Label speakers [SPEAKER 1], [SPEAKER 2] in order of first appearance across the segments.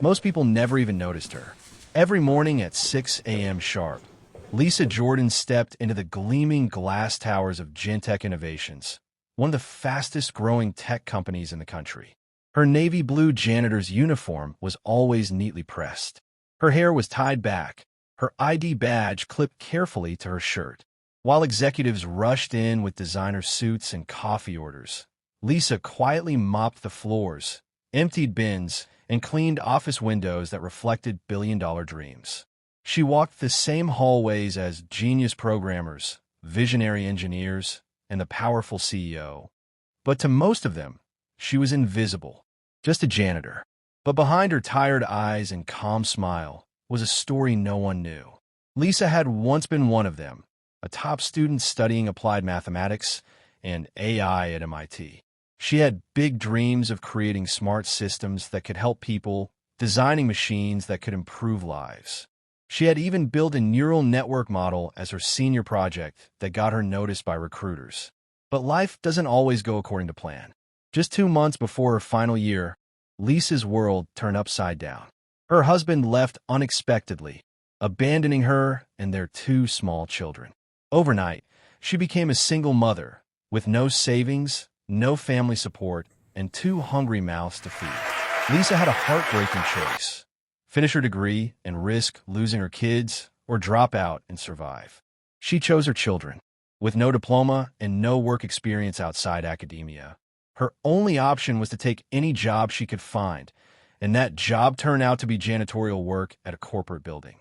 [SPEAKER 1] Most people never even noticed her. Every morning at 6 a.m. sharp, Lisa Jordan stepped into the gleaming glass towers of Gentech Innovations, one of the fastest-growing tech companies in the country. Her navy blue janitor's uniform was always neatly pressed. Her hair was tied back, her ID badge clipped carefully to her shirt. While executives rushed in with designer suits and coffee orders, Lisa quietly mopped the floors, emptied bins, and cleaned office windows that reflected billion-dollar dreams. She walked the same hallways as genius programmers, visionary engineers, and the powerful CEO. But to most of them, she was invisible, just a janitor. But behind her tired eyes and calm smile was a story no one knew. Lisa had once been one of them, a top student studying applied mathematics and AI at MIT. She had big dreams of creating smart systems that could help people, designing machines that could improve lives. She had even built a neural network model as her senior project that got her noticed by recruiters. But life doesn't always go according to plan. Just 2 months before her final year, Lisa's world turned upside down. Her husband left unexpectedly, abandoning her and their 2 small children. Overnight, she became a single mother, with no savings, no family support, and 2 hungry mouths to feed. Lisa had a heartbreaking choice: finish her degree and risk losing her kids, or drop out and survive. She chose her children. With no diploma and no work experience outside academia, her only option was to take any job she could find, and that job turned out to be janitorial work at a corporate building.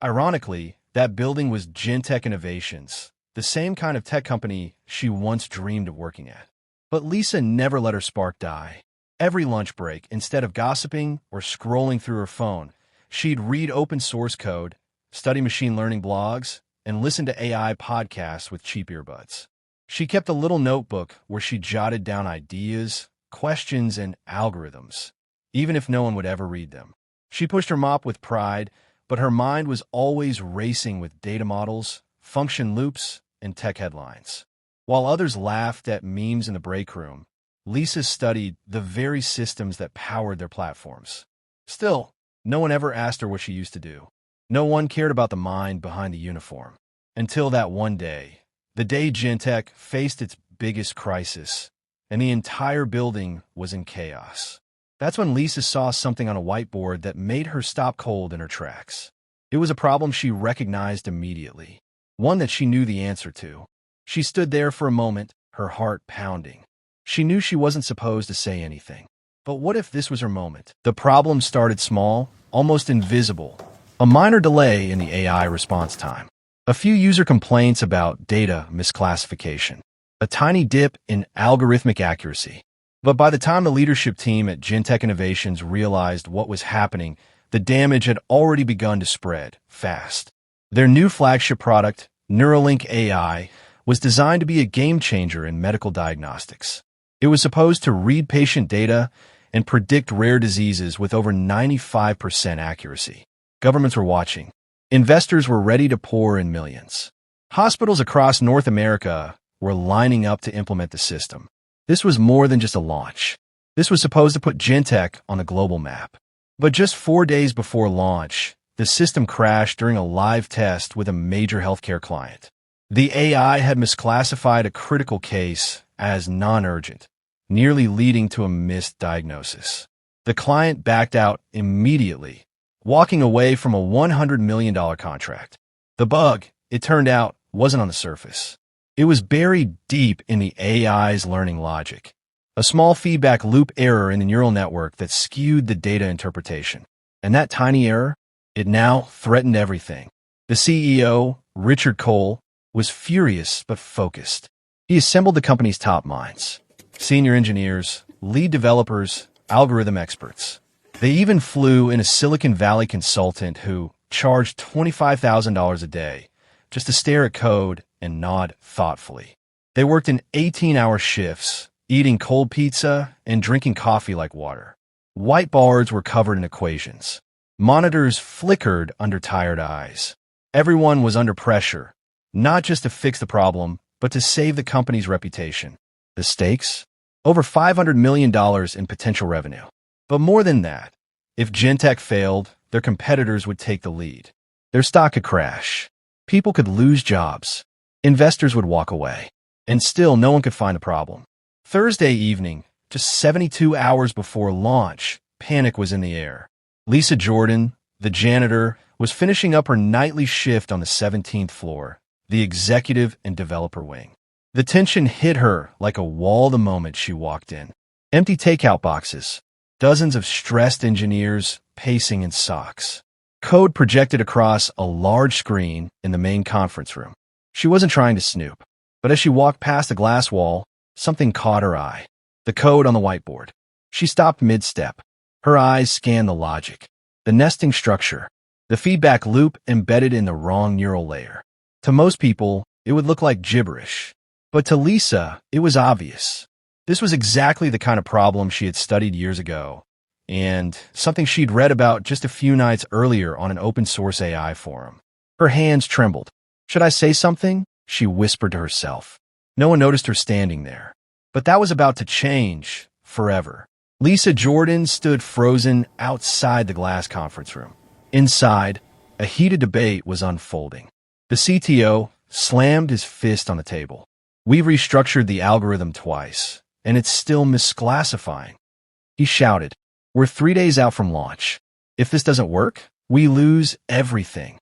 [SPEAKER 1] Ironically, that building was Gentech Innovations, the same kind of tech company she once dreamed of working at. But Lisa never let her spark die. Every lunch break, instead of gossiping or scrolling through her phone, she'd read open source code, study machine learning blogs, and listen to AI podcasts with cheap earbuds. She kept a little notebook where she jotted down ideas, questions, and algorithms, even if no one would ever read them. She pushed her mop with pride, but her mind was always racing with data models, function loops, and tech headlines. While others laughed at memes in the break room, Lisa studied the very systems that powered their platforms. Still, no one ever asked her what she used to do. No one cared about the mind behind the uniform. Until that one day, the day Gentech faced its biggest crisis, and the entire building was in chaos. That's when Lisa saw something on a whiteboard that made her stop cold in her tracks. It was a problem she recognized immediately, one that she knew the answer to. She stood there for a moment, her heart pounding. She knew she wasn't supposed to say anything. But what if this was her moment? The problem started small, almost invisible. A minor delay in the AI response time. A few user complaints about data misclassification. A tiny dip in algorithmic accuracy. But by the time the leadership team at Gentech Innovations realized what was happening, the damage had already begun to spread fast. Their new flagship product, Neuralink AI, was designed to be a game-changer in medical diagnostics. It was supposed to read patient data and predict rare diseases with over 95% accuracy. Governments were watching. Investors were ready to pour in millions. Hospitals across North America were lining up to implement the system. This was more than just a launch. This was supposed to put Gentech on a global map. But just 4 days before launch, the system crashed during a live test with a major healthcare client. The AI had misclassified a critical case as non-urgent, nearly leading to a missed diagnosis. The client backed out immediately, walking away from a $100 million contract. The bug, it turned out, wasn't on the surface. It was buried deep in the AI's learning logic, a small feedback loop error in the neural network that skewed the data interpretation. And that tiny error, it now threatened everything. The CEO, Richard Cole, was furious but focused. He assembled the company's top minds: senior engineers, lead developers, algorithm experts. They even flew in a Silicon Valley consultant who charged $25,000 a day just to stare at code and nod thoughtfully. They worked in 18-hour shifts, eating cold pizza and drinking coffee like water. Whiteboards were covered in equations. Monitors flickered under tired eyes. Everyone was under pressure, not just to fix the problem, but to save the company's reputation. The stakes? Over $500 million in potential revenue. But more than that, If Gentech failed, their competitors would take the lead. Their stock could crash. People could lose jobs. Investors would walk away. And still, no one could find the problem. Thursday evening, just 72 hours before launch, panic was in the air. Lisa Jordan, the janitor, was finishing up her nightly shift on the 17th floor, the executive and developer wing. The tension hit her like a wall the moment she walked in. Empty takeout boxes, dozens of stressed engineers pacing in socks. Code projected across a large screen in the main conference room. She wasn't trying to snoop, but as she walked past a glass wall, something caught her eye. The code on the whiteboard. She stopped mid-step. Her eyes scanned the logic, the nesting structure, the feedback loop embedded in the wrong neural layer. To most people, it would look like gibberish. But to Lisa, it was obvious. This was exactly the kind of problem she had studied years ago, and something she'd read about just a few nights earlier on an open-source AI forum. Her hands trembled. "Should I say something?" she whispered to herself. No one noticed her standing there. But that was about to change forever. Lisa Jordan stood frozen outside the glass conference room. Inside, a heated debate was unfolding. The CTO slammed his fist on the table. "We've restructured the algorithm twice, and it's still misclassifying." He shouted, "We're 3 days out from launch. If this doesn't work, we lose everything."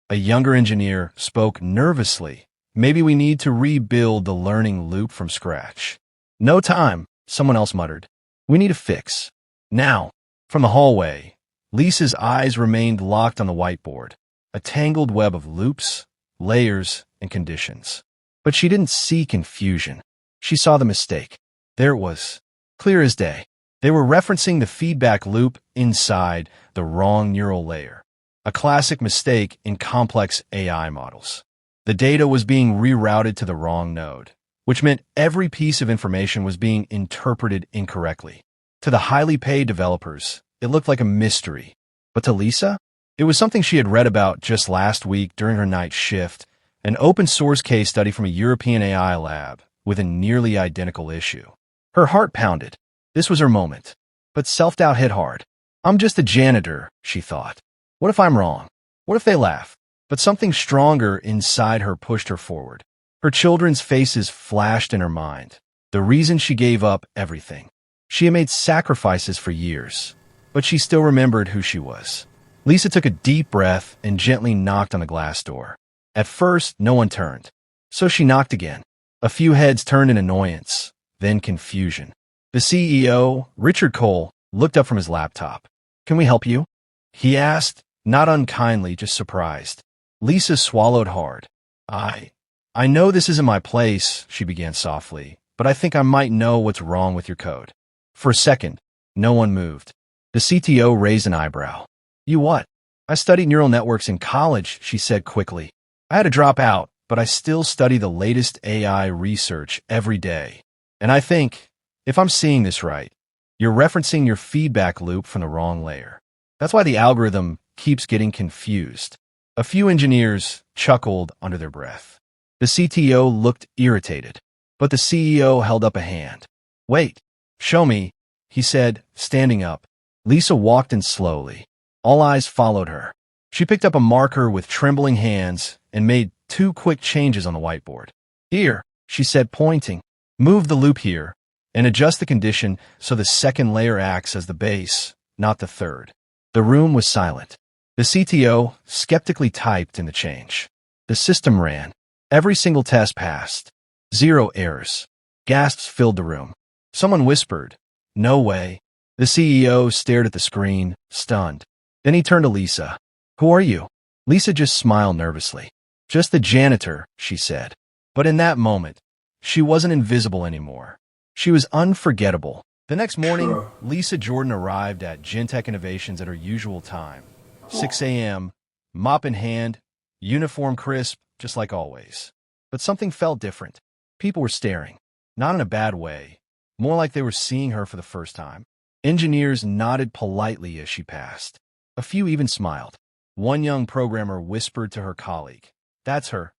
[SPEAKER 1] A younger engineer spoke nervously. "Maybe we need to rebuild the learning loop from scratch." "No time," someone else muttered. "We need a fix. Now." From the hallway, Lisa's eyes remained locked on the whiteboard, a tangled web of loops, layers, and conditions. But she didn't see confusion. She saw the mistake. There it was, clear as day. They were referencing the feedback loop inside the wrong neural layer, a classic mistake in complex AI models. The data was being rerouted to the wrong node, which meant every piece of information was being interpreted incorrectly. To the highly paid developers, it looked like a mystery. But to Lisa, it was something she had read about just last week during her night shift, an open-source case study from a European AI lab with a nearly identical issue. Her heart pounded. This was her moment. But self-doubt hit hard. "I'm just a janitor," she thought. "What if I'm wrong? What if they laugh?" But something stronger inside her pushed her forward. Her children's faces flashed in her mind. The reason she gave up everything. She had made sacrifices for years, but she still remembered who she was. Lisa took a deep breath and gently knocked on the glass door. At first, no one turned. So she knocked again. A few heads turned in annoyance, then confusion. The CEO, Richard Cole, looked up from his laptop. "Can we help you?" he asked, not unkindly, just surprised. Lisa swallowed hard. I know this isn't my place," she began softly, "but I think I might know what's wrong with your code." For a second, no one moved. The CTO raised an eyebrow. "You what?" "I studied neural networks in college," she said quickly. "I had to drop out, but I still study the latest AI research every day. And I think, if I'm seeing this right, you're referencing your feedback loop from the wrong layer. That's why the algorithm keeps getting confused." A few engineers chuckled under their breath. The CTO looked irritated, but the CEO held up a hand. "Wait, show me," he said, standing up. Lisa walked in slowly. All eyes followed her. She picked up a marker with trembling hands and made 2 quick changes on the whiteboard. "Here," she said, pointing. "Move the loop here and adjust the condition so the second layer acts as the base, not the third." The room was silent. The CTO skeptically typed in the change. The system ran. Every single test passed. 0 errors. Gasps filled the room. Someone whispered, "No way." The CEO stared at the screen, stunned. Then he turned to Lisa. "Who are you?" Lisa just smiled nervously. "Just the janitor," she said. But in that moment, she wasn't invisible anymore. She was unforgettable. The next morning, Lisa Jordan arrived at Gentech Innovations at her usual time. 6 a.m., mop in hand, uniform crisp, just like always. But something felt different. People were staring. Not in a bad way. More like they were seeing her for the first time. Engineers nodded politely as she passed. A few even smiled. One young programmer whispered to her colleague, "That's her.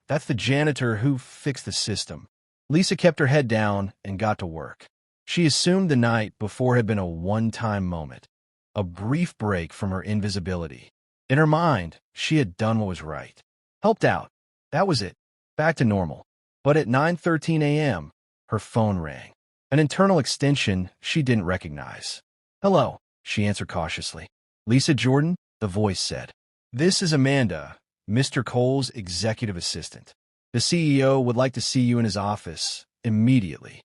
[SPEAKER 1] That's the janitor who fixed the system." Lisa kept her head down and got to work. She assumed the night before had been a one-time moment. a brief break from her invisibility. In her mind, she had done what was right. Helped out. That was it. Back to normal. But at 9:13 a.m., her phone rang. An internal extension she didn't recognize. "Hello," she answered cautiously. "Lisa Jordan?" the voice said. "This is Amanda, Mr. Cole's executive assistant. The CEO would like to see you in his office immediately."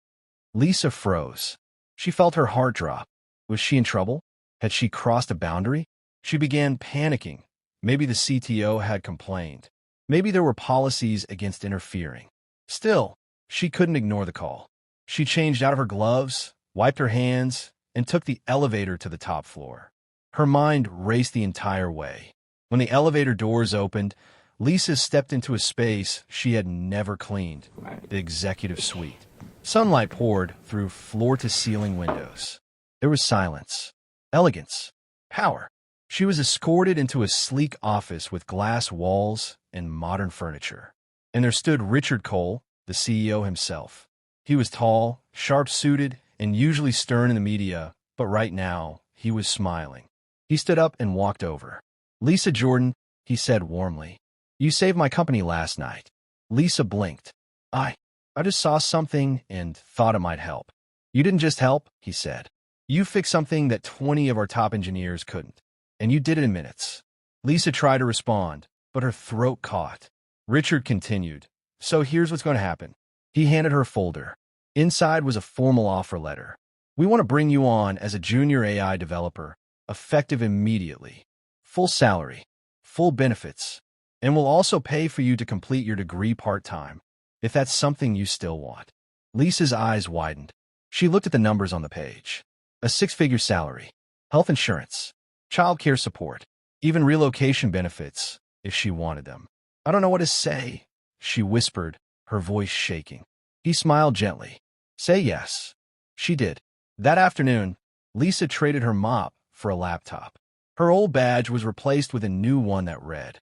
[SPEAKER 1] Lisa froze. She felt her heart drop. Was she in trouble? Had she crossed a boundary? She began panicking. Maybe the CTO had complained. Maybe there were policies against interfering. Still, she couldn't ignore the call. She changed out of her gloves, wiped her hands, and took the elevator to the top floor. Her mind raced the entire way. When the elevator doors opened, Lisa stepped into a space she had never cleaned, the executive suite. Sunlight poured through floor-to-ceiling windows. There was silence, elegance, power. She was escorted into a sleek office with glass walls and modern furniture. And there stood Richard Cole, the CEO himself. He was tall, sharp-suited, and usually stern in the media, but right now, he was smiling. He stood up and walked over. "Lisa Jordan," he said warmly. "You saved my company last night." Lisa blinked. I just saw something and thought it might help." "You didn't just help," he said. "You fixed something that 20 of our top engineers couldn't. And you did it in minutes." Lisa tried to respond, but her throat caught. Richard continued. "So here's what's going to happen." He handed her a folder. Inside was a formal offer letter. "We want to bring you on as a junior AI developer, effective immediately. Full salary, full benefits, and we'll also pay for you to complete your degree part-time, if that's something you still want." Lisa's eyes widened. She looked at the numbers on the page. A six-figure salary, health insurance, childcare support, even relocation benefits, if she wanted them. "I don't know what to say," she whispered, her voice shaking. He smiled gently. "Say yes." She did. That afternoon, Lisa traded her mop for a laptop. Her old badge was replaced with a new one that read,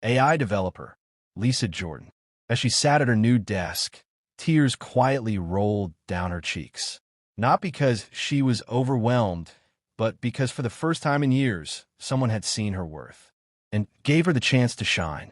[SPEAKER 1] "AI Developer, Lisa Jordan." As she sat at her new desk, tears quietly rolled down her cheeks. Not because she was overwhelmed, but because for the first time in years, someone had seen her worth and gave her the chance to shine.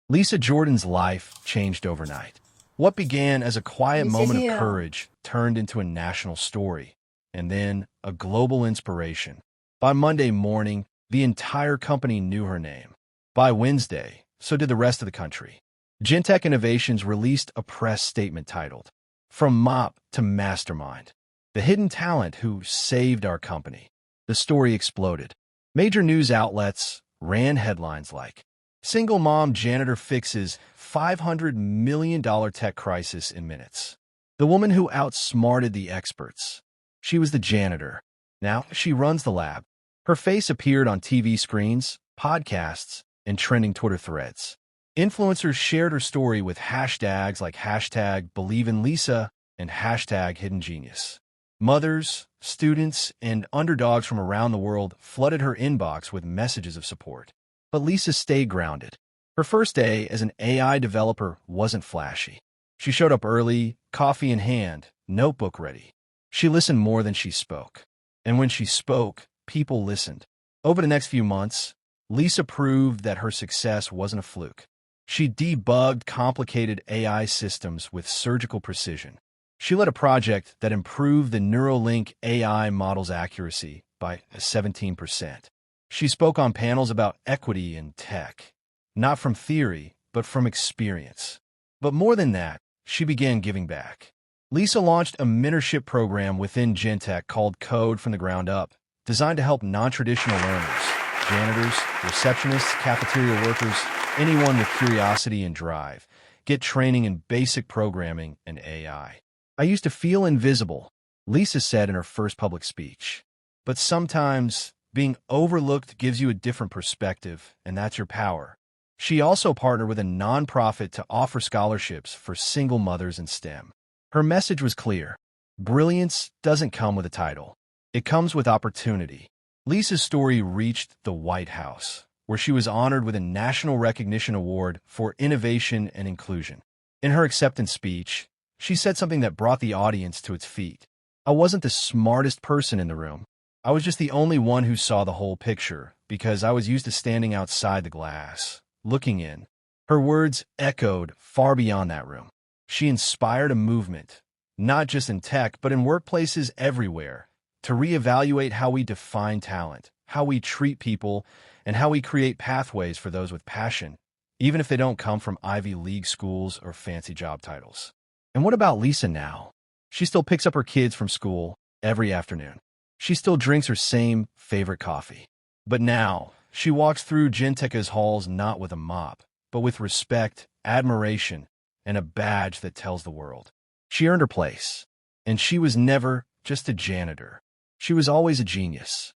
[SPEAKER 1] Lisa Jordan's life changed overnight. What began as a quiet moment of courage turned into a national story, and then a global inspiration. By Monday morning, the entire company knew her name. By Wednesday, so did the rest of the country. Gentech Innovations released a press statement titled, "From Mop to Mastermind, the hidden talent who saved our company." The story exploded. Major news outlets ran headlines like, "Single mom janitor fixes $500 million tech crisis in minutes." The woman who outsmarted the experts. She was the janitor. Now she runs the lab. Her face appeared on TV screens, podcasts, and trending Twitter threads. Influencers shared her story with hashtags like #BelieveInLisa and #HiddenGenius. Mothers, students, and underdogs from around the world flooded her inbox with messages of support. But Lisa stayed grounded. Her first day as an AI developer wasn't flashy. She showed up early, coffee in hand, notebook ready. She listened more than she spoke. And when she spoke, people listened. Over the next few months, Lisa proved that her success wasn't a fluke. She debugged complicated AI systems with surgical precision. She led a project that improved the Neuralink AI model's accuracy by 17%. She spoke on panels about equity in tech, not from theory, but from experience. But more than that, she began giving back. Lisa launched a mentorship program within Gentech called Code from the Ground Up, designed to help non-traditional learners, janitors, receptionists, cafeteria workers, anyone with curiosity and drive, get training in basic programming and AI. "I used to feel invisible," Lisa said in her first public speech. "But sometimes being overlooked gives you a different perspective, and that's your power." She also partnered with a nonprofit to offer scholarships for single mothers in STEM. Her message was clear. Brilliance doesn't come with a title. It comes with opportunity. Lisa's story reached the White House, where she was honored with a National Recognition Award for Innovation and Inclusion. In her acceptance speech, she said something that brought the audience to its feet. "I wasn't the smartest person in the room, I was just the only one who saw the whole picture because I was used to standing outside the glass, looking in. Her words echoed far beyond that room. She inspired a movement, not just in tech, but in workplaces everywhere, to reevaluate how we define talent, how we treat people, and how we create pathways for those with passion, even if they don't come from Ivy League schools or fancy job titles. And what about Lisa now? She still picks up her kids from school every afternoon. She still drinks her same favorite coffee. But now, she walks through Gentech's halls not with a mop, but with respect, admiration, and a badge that tells the world. She earned her place, and she was never just a janitor. She was always a genius.